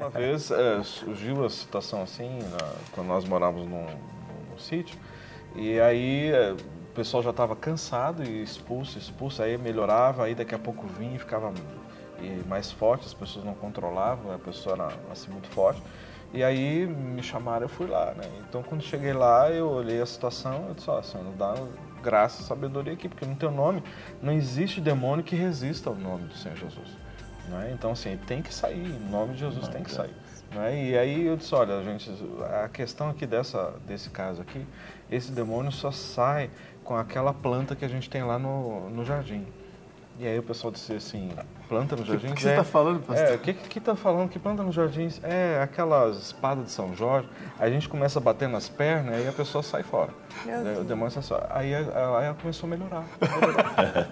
Uma vez surgiu a situação assim, quando nós morávamos num sítio, e aí o pessoal já estava cansado e expulso, aí melhorava, aí daqui a pouco vinha e ficava mais forte, as pessoas não controlavam, a pessoa era assim muito forte. E aí me chamaram, eu fui lá, né? Então quando cheguei lá, eu olhei a situação, eu disse, ó, Senhor, dá graça e sabedoria aqui, porque no teu nome não existe demônio que resista ao nome do Senhor Jesus. Né? Então, assim, tem que sair, em nome de Jesus tem que sair. Né? E aí eu disse, olha, gente, a questão aqui desse caso aqui, esse demônio só sai com aquela planta que a gente tem lá no jardim. E aí o pessoal disse assim, planta no jardim? O que você está falando, pastor? O que está falando? Que planta no jardim? É aquelas espadas de São Jorge. Aí a gente começa a bater nas pernas e a pessoa sai fora. O demônio sai fora. Aí ela começou a melhorar.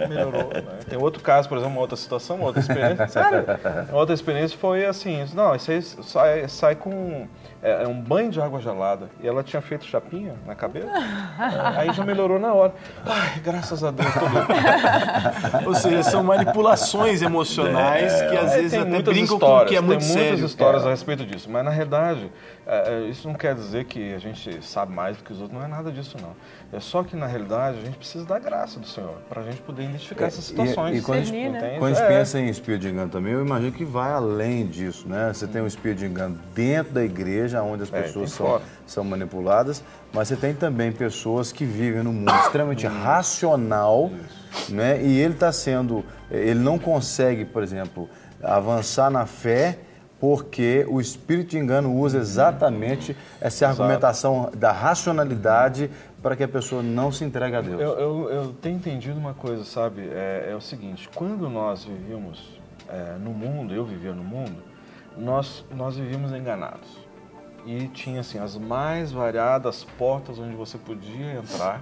Melhorou. Né? Tem outro caso, por exemplo, uma outra situação, uma outra experiência. Sério? Uma outra experiência foi assim, não, isso aí sai com um banho de água gelada. E ela tinha feito chapinha na cabeça. Aí já melhorou na hora. Ai, graças a Deus, tô bem. Ou seja, são manipulações emocionais que às vezes até brincam com o que é muito sério. Tem muitas histórias a respeito disso, mas na realidade, isso não quer dizer que a gente sabe mais do que os outros, não é nada disso não. É só que na realidade a gente precisa da graça do Senhor, para a gente poder identificar essas situações. E quando a gente pensa em espírito de engano também, eu imagino que vai além disso, né? Você tem um espírito de engano dentro da igreja, onde as pessoas são manipuladas, mas você tem também pessoas que vivem num mundo extremamente racional, né? E ele não consegue, por exemplo, avançar na fé porque o espírito de engano usa exatamente essa argumentação da racionalidade para que a pessoa não se entregue a Deus. Eu tenho entendido uma coisa, sabe? É o seguinte, quando nós vivíamos no mundo, eu vivia no mundo, nós vivíamos enganados. E tinha assim, as mais variadas portas onde você podia entrar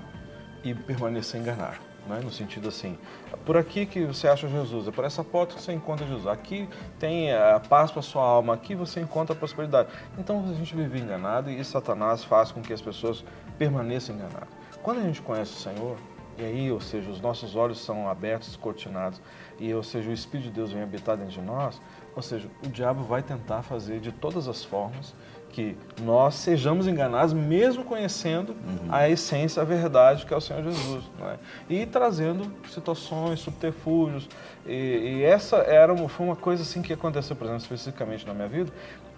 e permanecer enganado. Né? No sentido assim, por aqui que você acha Jesus, é por essa porta que você encontra Jesus, aqui tem a paz para a sua alma, aqui você encontra a prosperidade. Então a gente vive enganado e Satanás faz com que as pessoas permaneçam enganadas. Quando a gente conhece o Senhor, e aí, ou seja, os nossos olhos são abertos, descortinados, e ou seja, o Espírito de Deus vem habitar dentro de nós, ou seja, o diabo vai tentar fazer de todas as formas que nós sejamos enganados, mesmo conhecendo a essência, a verdade que é o Senhor Jesus. Não é? E trazendo situações, subterfúgios. E essa foi uma coisa assim que aconteceu, por exemplo, especificamente na minha vida,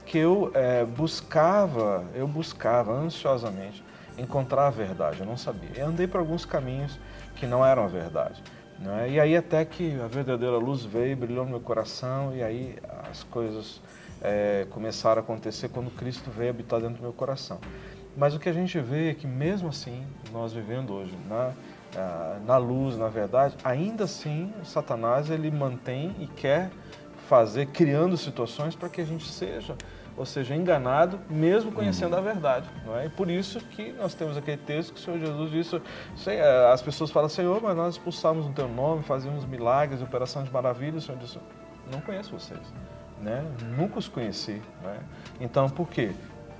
que eu buscava ansiosamente encontrar a verdade, eu não sabia. Eu andei por alguns caminhos que não eram a verdade. Não é? E aí até que a verdadeira luz veio, brilhou no meu coração, e aí as coisas começaram a acontecer quando Cristo veio habitar dentro do meu coração. Mas o que a gente vê é que mesmo assim, nós vivendo hoje na luz, na verdade, ainda assim Satanás ele mantém e quer fazer, criando situações para que a gente seja enganado, mesmo conhecendo a verdade. Não é? E por isso que nós temos aquele texto que o Senhor Jesus disse, as pessoas falam, Senhor, mas nós expulsamos o teu nome, fazíamos milagres, operação de maravilhas, o Senhor disse, não conheço vocês. Né? Nunca os conheci. Né? Então, por quê?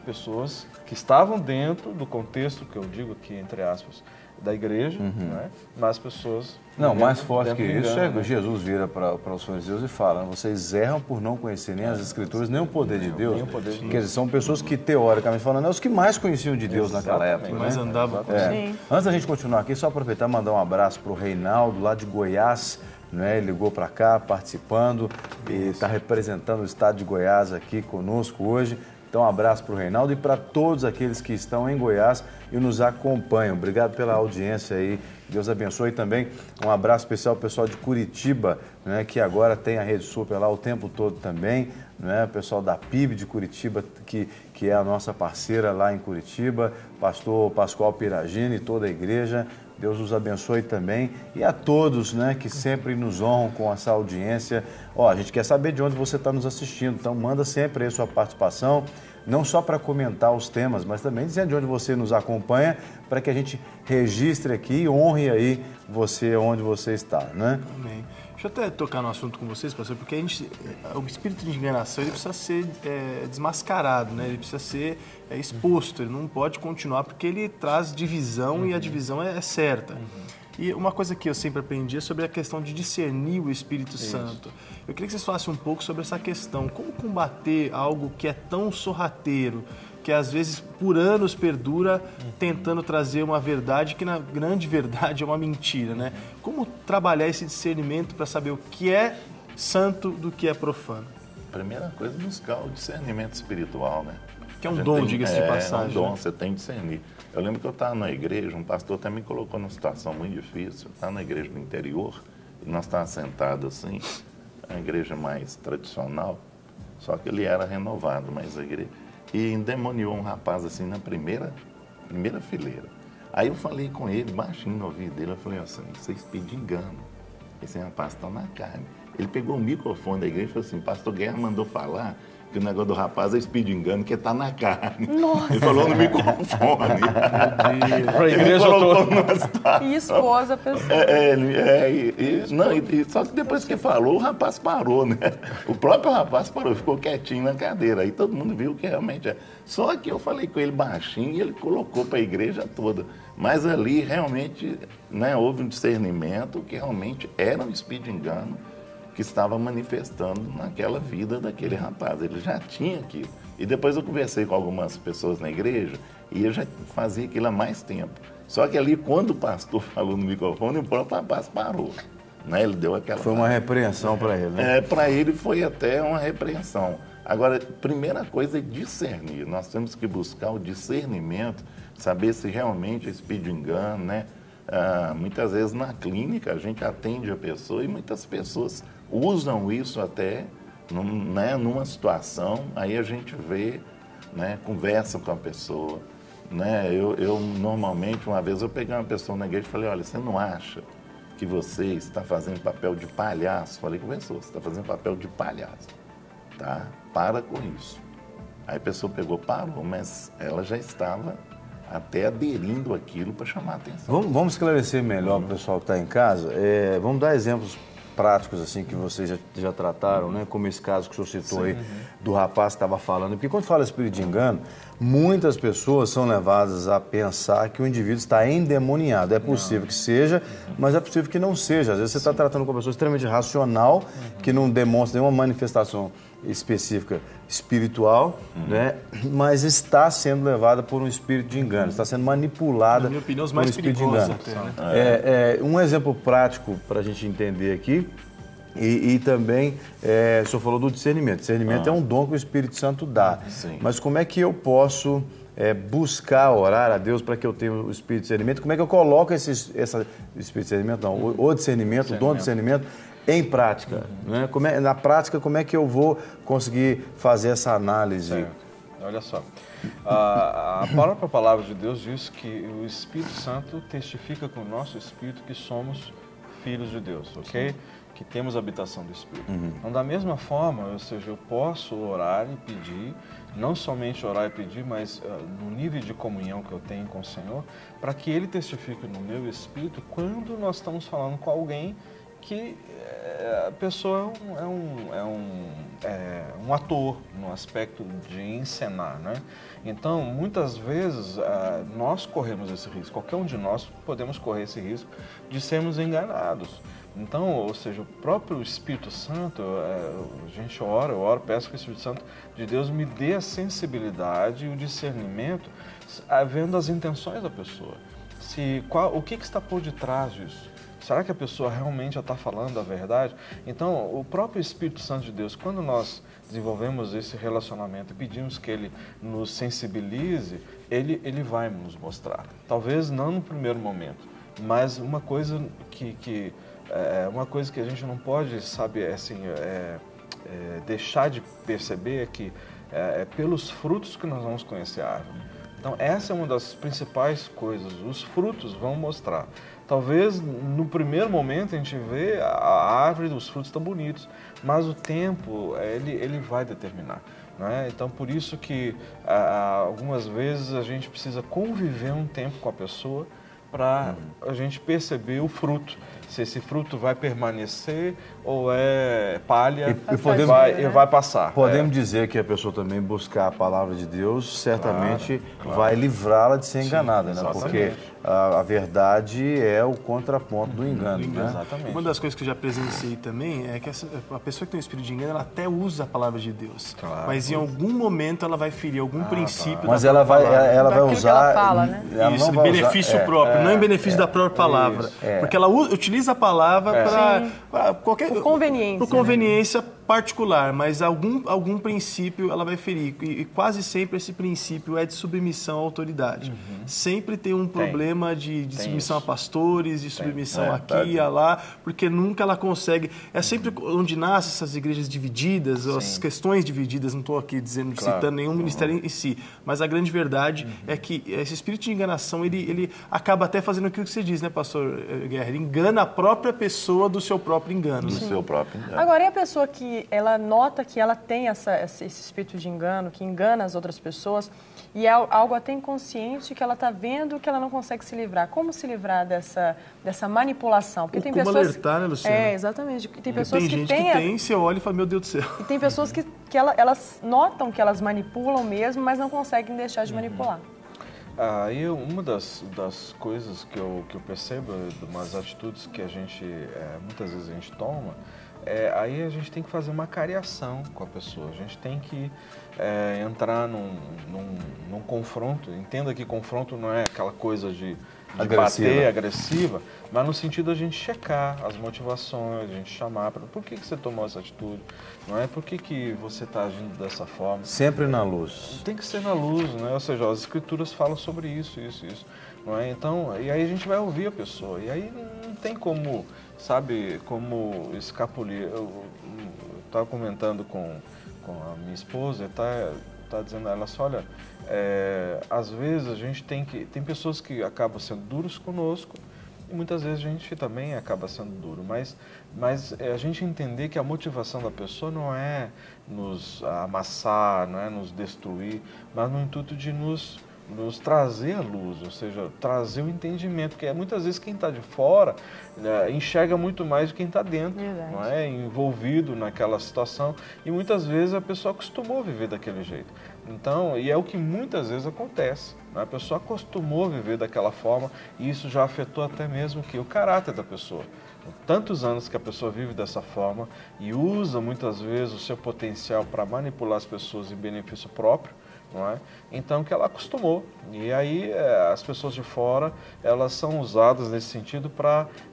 Pessoas que estavam dentro do contexto, que eu digo aqui, entre aspas, da igreja, né? Mas pessoas... Não, mais forte que isso é que Jesus vira para os fariseus e fala, vocês erram por não conhecer nem as Escrituras, nem o poder de Deus. Quer dizer, são pessoas que, teoricamente falando, é os que mais conheciam de Deus naquela época. Mais andavam com ele. Antes da gente continuar aqui, só aproveitar e mandar um abraço para o Reinaldo, lá de Goiás, né? Ele ligou para cá, participando, e está representando o estado de Goiás aqui conosco hoje. Então, um abraço para o Reinaldo e para todos aqueles que estão em Goiás e nos acompanham. Obrigado pela audiência aí. Deus abençoe também. Um abraço especial ao pessoal de Curitiba, né, que agora tem a Rede Super lá o tempo todo também. Né, o pessoal da PIB de Curitiba, que é a nossa parceira lá em Curitiba. Pastor Pascoal Piragini e toda a igreja. Deus os abençoe também. E a todos, né, que sempre nos honram com essa audiência. A gente quer saber de onde você está nos assistindo, então manda sempre aí sua participação, não só para comentar os temas, mas também dizendo de onde você nos acompanha, para que a gente registre aqui e honre aí você onde você está, né? Amém. Deixa eu até tocar no assunto com vocês, pastor, porque o espírito de enganação ele precisa ser desmascarado, né? Ele precisa ser exposto, ele não pode continuar porque ele traz divisão e a divisão é certa. E uma coisa que eu sempre aprendi é sobre a questão de discernir o Espírito Santo. Eu queria que vocês falassem um pouco sobre essa questão. Como combater algo que é tão sorrateiro, que às vezes por anos perdura tentando trazer uma verdade que na grande verdade é uma mentira, né? Como trabalhar esse discernimento para saber o que é santo do que é profano? Primeira coisa é buscar o discernimento espiritual, né? Que é um dom, diga-se de passagem. É um dom, né? você tem que discernir. Eu lembro que eu estava na igreja, um pastor até me colocou numa situação muito difícil. Eu estava na igreja do interior, e nós estávamos sentados assim, a igreja mais tradicional, só que ele era renovado, mas a igreja... E endemoniou um rapaz assim na primeira fileira. Aí eu falei com ele, baixinho no ouvido dele, eu falei assim, vocês pedem engano. Esse rapaz está na carne. Ele pegou o microfone da igreja e falou assim, pastor Guerra mandou falar que o negócio do rapaz é speed engano, que está na carne. Nossa. Ele falou no microfone. Ele colocou numa situação. E expôs a pessoa. Só que depois que falou, o rapaz parou, né? O próprio rapaz parou, ficou quietinho na cadeira. Aí todo mundo viu que realmente é. Só que eu falei com ele baixinho e ele colocou para a igreja toda. Mas ali realmente, né, houve um discernimento que realmente era um speed engano que estava manifestando naquela vida daquele rapaz. Ele já tinha aquilo. E depois eu conversei com algumas pessoas na igreja e eu já fazia aquilo há mais tempo. Só que ali, quando o pastor falou no microfone, o próprio rapaz parou. Né? Ele deu aquela... Foi uma repreensão para ele, né? Para ele foi até uma repreensão. Agora, primeira coisa é discernir. Nós temos que buscar o discernimento, saber se realmente é speed engano, né? Muitas vezes na clínica a gente atende a pessoa e muitas pessoas usam isso até numa situação, aí a gente vê, né, conversa com a pessoa. Né? Eu normalmente, uma vez eu peguei uma pessoa na igreja e falei, olha, você não acha que você está fazendo papel de palhaço? Falei com a pessoa, você está fazendo papel de palhaço, tá? Para com isso. Aí a pessoa pegou, parou, mas ela já estava até aderindo àquilo para chamar a atenção. Vamos esclarecer melhor para o pessoal que está em casa. Vamos dar exemplos práticos assim que vocês já trataram, né? Como esse caso que o senhor citou aí do rapaz que estava falando. Porque quando fala espírito de engano, muitas pessoas são levadas a pensar que o indivíduo está endemoniado. É possível que seja, mas é possível que não seja. Às vezes você está tratando com uma pessoa extremamente racional, que não demonstra nenhuma manifestação específica espiritual, né? Mas está sendo levada por um espírito de engano, está sendo manipulada na minha opinião, os por um mais espírito de perigosos engano. até, né? Um exemplo prático para a gente entender aqui, e também, o senhor falou do discernimento. Discernimento é um dom que o Espírito Santo dá. Mas como é que eu posso buscar orar a Deus para que eu tenha o Espírito de discernimento? Como é que eu coloco esse Espírito de discernimento? Não, o discernimento, o dom de discernimento em prática. Né? Na prática, como é que eu vou conseguir fazer essa análise? Certo. Olha só, a própria palavra de Deus diz que o Espírito Santo testifica com o nosso Espírito que somos filhos de Deus, ok? Que temos a habitação do Espírito. Então, da mesma forma, ou seja, eu posso orar e pedir, não somente orar e pedir, mas no nível de comunhão que eu tenho com o Senhor, para que Ele testifique no meu Espírito quando nós estamos falando com alguém que a pessoa é um ator no aspecto de encenar, né? Então, muitas vezes, nós corremos esse risco, qualquer um de nós podemos correr esse risco de sermos enganados. Então, ou seja, o próprio Espírito Santo, a gente ora, eu oro, peço que o Espírito Santo de Deus me dê a sensibilidade e o discernimento, vendo as intenções da pessoa. O que está por detrás disso? Será que a pessoa realmente já está falando a verdade? Então, o próprio Espírito Santo de Deus, quando nós desenvolvemos esse relacionamento e pedimos que Ele nos sensibilize, Ele vai nos mostrar. Talvez não no primeiro momento, mas uma coisa que a gente não pode, sabe, assim, deixar de perceber é que é pelos frutos que nós vamos conhecer a árvore. Então, essa é uma das principais coisas. Os frutos vão mostrar. Talvez, no primeiro momento, a gente vê a árvore, os frutos estão bonitos, mas o tempo, ele vai determinar. Né? Então, por isso que algumas vezes a gente precisa conviver um tempo com a pessoa para a gente perceber o fruto. Se esse fruto vai permanecer ou é palha E podemos- vai passar. Podemos dizer que a pessoa também buscar a palavra de Deus, certamente vai livrá-la de ser enganada, né? exatamente. Porque a verdade é o contraponto do engano, né? Exatamente. Uma das coisas que eu já presenciei também é que a pessoa que tem um espírito de engano, ela até usa a palavra de Deus. Claro. Mas em algum momento ela vai ferir algum princípio Mas da ela vai, palavra. ela vai Daquilo que usar... ela fala, né? ela Isso, não de vai benefício usar, próprio, não em benefício da própria palavra. isso, Porque ela utiliza a palavra para qualquer... Por conveniência, Por conveniência particular, mas algum princípio ela vai ferir. E quase sempre esse princípio é de submissão à autoridade. Sempre tem um problema de submissão a pastores, de submissão aqui e lá, porque nunca ela consegue... É sempre onde nascem essas igrejas divididas, as questões divididas, não estou aqui citando nenhum ministério em si, mas a grande verdade é que esse espírito de enganação, ele acaba até fazendo aquilo que você diz, né, pastor Guerra? Ele engana a própria pessoa do seu próprio engano. Do Né? seu próprio engano. Agora, e a pessoa que ela nota que ela tem esse espírito de engano, que engana as outras pessoas, e é algo até inconsciente que ela está vendo que ela não consegue se livrar. Como se livrar dessa manipulação? Porque tem Como pessoas... alertar, né, Luciano? É, exatamente. Tem Porque pessoas tem que gente têm... que tem, você olha e fala, meu Deus do céu. E tem pessoas que elas notam que elas manipulam mesmo, mas não conseguem deixar de manipular. Uma das coisas que eu percebo, de umas atitudes que a gente, muitas vezes a gente toma, aí a gente tem que fazer uma cariação com a pessoa. A gente tem que entrar num confronto. Entenda que confronto não é aquela coisa de bater, agressiva, mas no sentido da gente checar as motivações, a gente chamar para por que você tomou essa atitude, não é? Por que você está agindo dessa forma? Sempre na luz. Tem que ser na luz, né? Ou seja, as escrituras falam sobre isso, não é? Então, e aí a gente vai ouvir a pessoa, e aí não tem como, sabe, como escapulir. Eu estava comentando com a minha esposa, tá dizendo a ela assim, olha, às vezes a gente tem pessoas que acabam sendo duros conosco, e muitas vezes a gente também acaba sendo duro, mas a gente entender que a motivação da pessoa não é nos amassar, não é nos destruir, mas no intuito de nos trazer a luz, ou seja, trazer o entendimento, porque muitas vezes quem está de fora enxerga muito mais do que quem está dentro, não é? Envolvido naquela situação, e muitas vezes a pessoa acostumou a viver daquele jeito. Então, e é o que muitas vezes acontece, né? A pessoa acostumou a viver daquela forma e isso já afetou até mesmo o caráter da pessoa. Tantos anos que a pessoa vive dessa forma e usa muitas vezes o seu potencial para manipular as pessoas em benefício próprio, não é? Então que ela acostumou, e aí as pessoas de fora, elas são usadas nesse sentido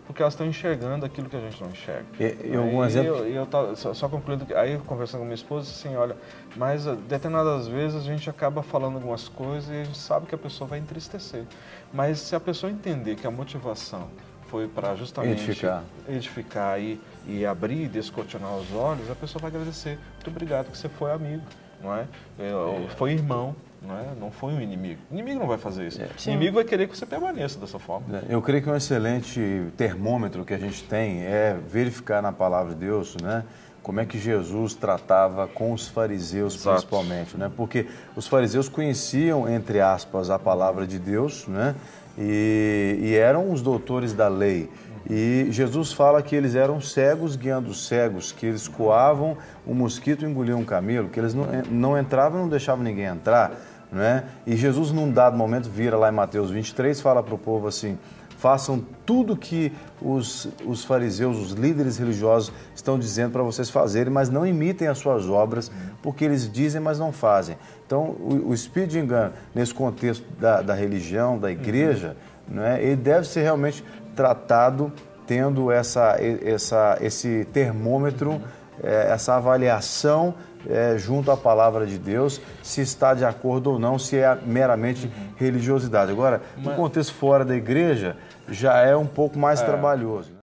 porque elas estão enxergando aquilo que a gente não enxerga. E algum exemplo? Eu só concluindo, aí conversando com minha esposa, assim, olha, mas determinadas vezes a gente acaba falando algumas coisas e a gente sabe que a pessoa vai entristecer, mas se a pessoa entender que a motivação foi para justamente edificar e abrir e descortinar os olhos, a pessoa vai agradecer. Muito obrigado que você foi amigo, não é? Foi irmão, não é? Não foi um inimigo. O inimigo não vai fazer isso. O inimigo vai querer que você permaneça dessa forma. Eu creio que um excelente termômetro que a gente tem é verificar na palavra de Deus, né? Como é que Jesus tratava com os fariseus, principalmente, né? Porque os fariseus conheciam, entre aspas, a palavra de Deus, né? E eram os doutores da lei. E Jesus fala que eles eram cegos guiando cegos, que eles coavam um mosquito e engoliam um camelo, que eles não entravam e não deixavam ninguém entrar, né? E Jesus, num dado momento, vira lá em Mateus 23, fala para o povo assim: façam tudo que os fariseus, os líderes religiosos estão dizendo para vocês fazerem, mas não imitem as suas obras, porque eles dizem, mas não fazem. Então, o espírito de engano, nesse contexto da religião, da igreja, né, ele deve ser realmente tratado tendo esse termômetro, essa avaliação junto à palavra de Deus, se está de acordo ou não, se é meramente religiosidade. Agora, no contexto fora da igreja, já é um pouco mais trabalhoso.